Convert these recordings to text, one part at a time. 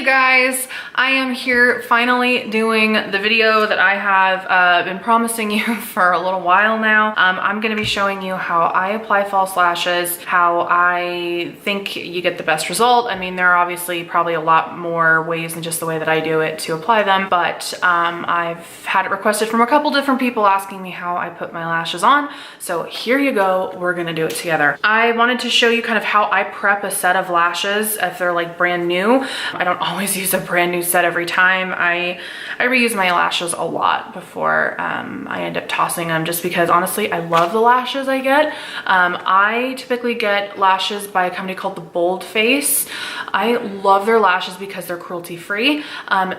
you guys, I am here finally doing the video that I have been promising you for a little while now. I'm going to be showing you how I apply false lashes, how I think you get the best result. I mean, there are obviously probably a lot more ways than just the way that I do it to apply them, but I've had it requested from a couple different people asking me how I put my lashes on. So here you go, we're going to do it together. I wanted to show you kind of how I prep a set of lashes if they're like brand new. I don't always use a brand new set every time. I reuse my lashes a lot before I end up tossing them, just because honestly I love the lashes I get. I typically get lashes by a company called The Bold Face. I love their lashes because they're cruelty free.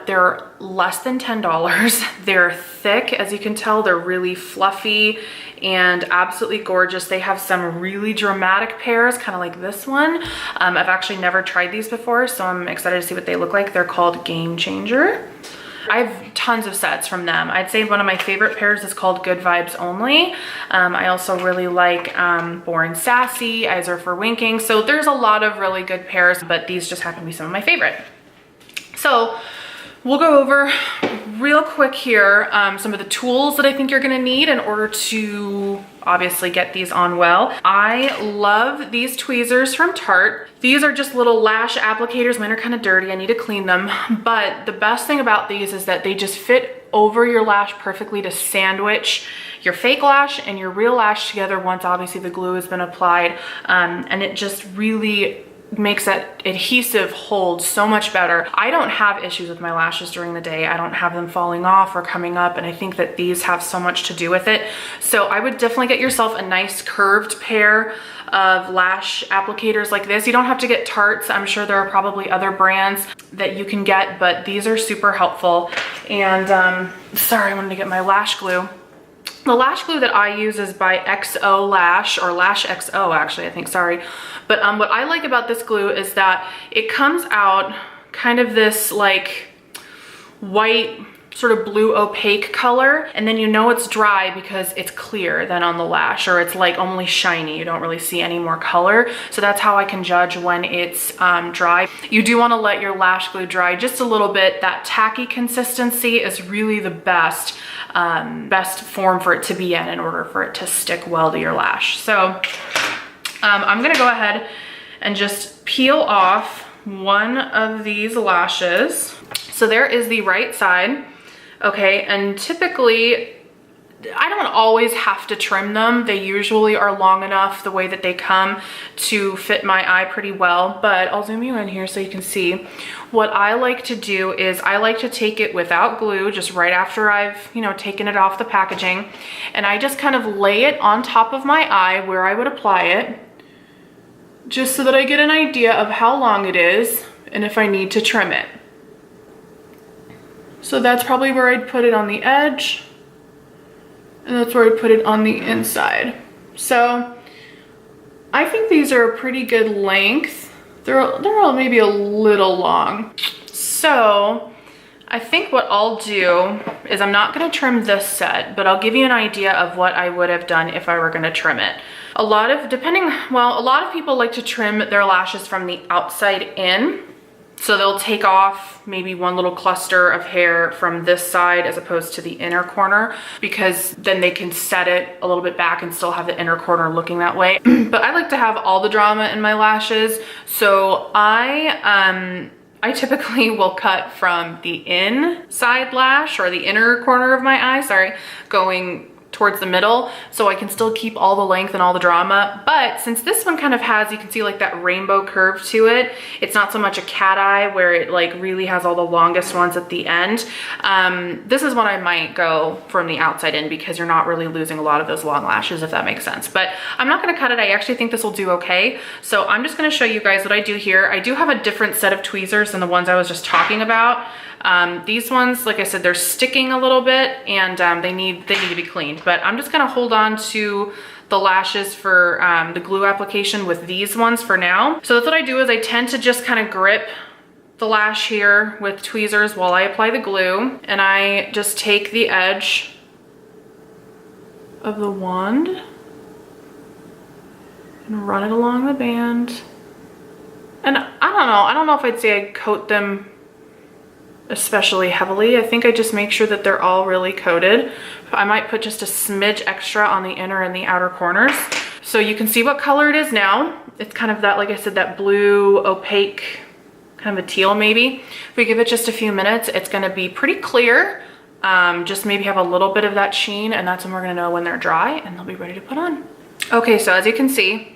They're less than $10. They're thick, as you can tell. They're really fluffy and absolutely gorgeous. They have some really dramatic pairs, kind of like this one. I've actually never tried these before, so I'm excited to see what they look like. They're called Game Changer. I have tons of sets from them. I'd say one of my favorite pairs is called Good Vibes Only. I also really like Born Sassy, Eyes Are for Winking. So there's a lot of really good pairs, but these just happen to be some of my favorite. So we'll go over real quick here some of the tools that I think you're gonna need in order to obviously get these on well. I love these tweezers from Tarte. These are just little lash applicators. Mine are kind of dirty, I need to clean them. But the best thing about these is that they just fit over your lash perfectly to sandwich your fake lash and your real lash together once obviously the glue has been applied. And it just really makes that adhesive hold so much better. I don't have issues with my lashes during the day. I don't have them falling off or coming up, and I think that these have so much to do with it. So I would definitely get yourself a nice curved pair of lash applicators like this. You don't have to get Tarte's. I'm sure there are probably other brands that you can get, but these are super helpful. And sorry, I wanted to get my lash glue. The lash glue that I use is by XO Lash, or Lash XO actually, I think, sorry. But what I like about this glue is that it comes out kind of this like white, sort of blue opaque color, and then you know it's dry because it's clear then on the lash, or it's like only shiny. You don't really see any more color. So that's how I can judge when it's dry. You do want to let your lash glue dry just a little bit. That tacky consistency is really the best form for it to be in order for it to stick well to your lash. So I'm gonna go ahead and just peel off one of these lashes. So there is the right side. Okay, and typically, I don't always have to trim them. They usually are long enough the way that they come to fit my eye pretty well, but I'll zoom you in here so you can see. What I like to do is I like to take it without glue, just right after I've, taken it off the packaging, and I just kind of lay it on top of my eye where I would apply it, just so that I get an idea of how long it is and if I need to trim it. So that's probably where I'd put it on the edge, and that's where I'd put it on the inside. So I think these are a pretty good length. They're maybe a little long. So I think what I'll do is I'm not gonna trim this set, but I'll give you an idea of what I would have done if I were gonna trim it. A lot of people like to trim their lashes from the outside in. So they'll take off maybe one little cluster of hair from this side as opposed to the inner corner, because then they can set it a little bit back and still have the inner corner looking that way. But I like to have all the drama in my lashes. So I typically will cut from the inside lash, or the inner corner of my eye, sorry, going towards the middle, so I can still keep all the length and all the drama. But since this one kind of has, you can see like that rainbow curve to it, it's not so much a cat eye where it like really has all the longest ones at the end. This is when I might go from the outside in, because you're not really losing a lot of those long lashes, if that makes sense. But I'm not gonna cut it. I actually think this will do okay. So I'm just gonna show you guys what I do here. I do have a different set of tweezers than the ones I was just talking about. These ones, like I said, they're sticking a little bit, and they need to be cleaned. But I'm just gonna hold on to the lashes for the glue application with these ones for now. So that's what I do, is I tend to just kind of grip the lash here with tweezers while I apply the glue, and I just take the edge of the wand and run it along the band. And I don't know if I'd say I coat them especially heavily. I think I just make sure that they're all really coated. I might put just a smidge extra on the inner and the outer corners. So you can see what color it is now. It's kind of that, like I said, that blue opaque, kind of a teal maybe. If we give it just a few minutes, it's gonna be pretty clear. Just maybe have a little bit of that sheen, and that's when we're gonna know when they're dry and they'll be ready to put on. Okay, so as you can see,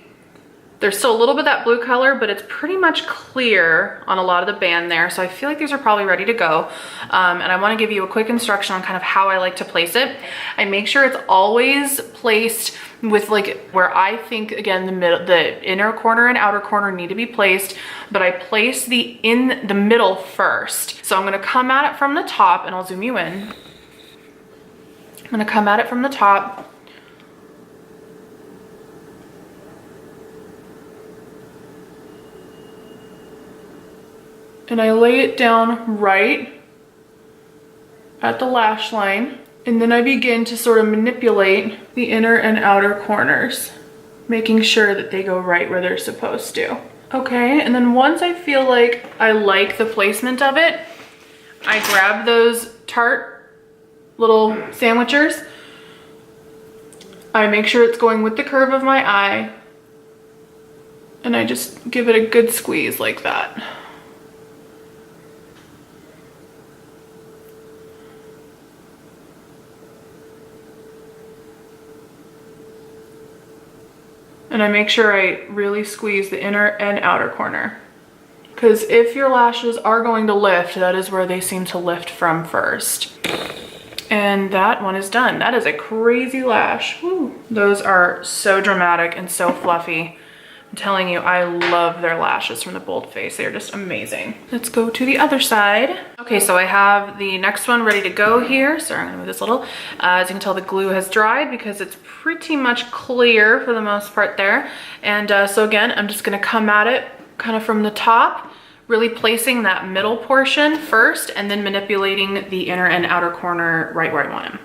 there's still a little bit of that blue color, but it's pretty much clear on a lot of the band there. So I feel like these are probably ready to go. And I wanna give you a quick instruction on kind of how I like to place it. I make sure it's always placed with like where I think, again, the inner corner and outer corner need to be placed, but I place in the middle first. So I'm gonna come at it from the top, and I'll zoom you in. I'm gonna come at it from the top. And I lay it down right at the lash line. And then I begin to sort of manipulate the inner and outer corners, making sure that they go right where they're supposed to. Okay, and then once I feel like I like the placement of it, I grab those Tarte little sandwichers. I make sure it's going with the curve of my eye. And I just give it a good squeeze like that. And I make sure I really squeeze the inner and outer corner. Because if your lashes are going to lift, that is where they seem to lift from first. And that one is done. That is a crazy lash. Woo. Those are so dramatic and so fluffy. I'm telling you, I love their lashes from the Bold Face. They're just amazing. Let's go to the other side. Okay, so I have the next one ready to go here. Sorry, I'm gonna move this a little. As you can tell, the glue has dried because it's pretty much clear for the most part there. And so again, I'm just gonna come at it kind of from the top, really placing that middle portion first and then manipulating the inner and outer corner right where I want them.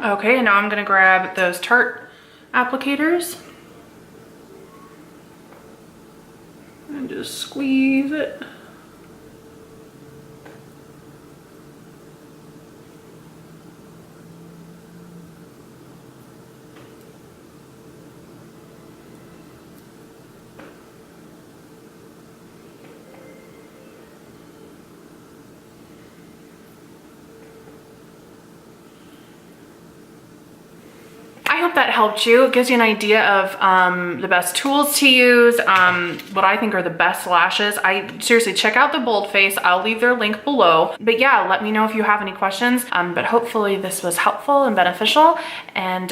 Okay, and now I'm gonna grab those Tarte applicators and just squeeze it. I hope that helped you. It gives you an idea of the best tools to use, what I think are the best lashes. Seriously, check out the Bold Face. I'll leave their link below. But yeah, let me know if you have any questions. But hopefully this was helpful and beneficial. And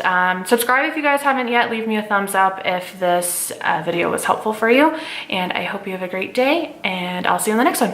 subscribe if you guys haven't yet. Leave me a thumbs up if this video was helpful for you. And I hope you have a great day, and I'll see you in the next one.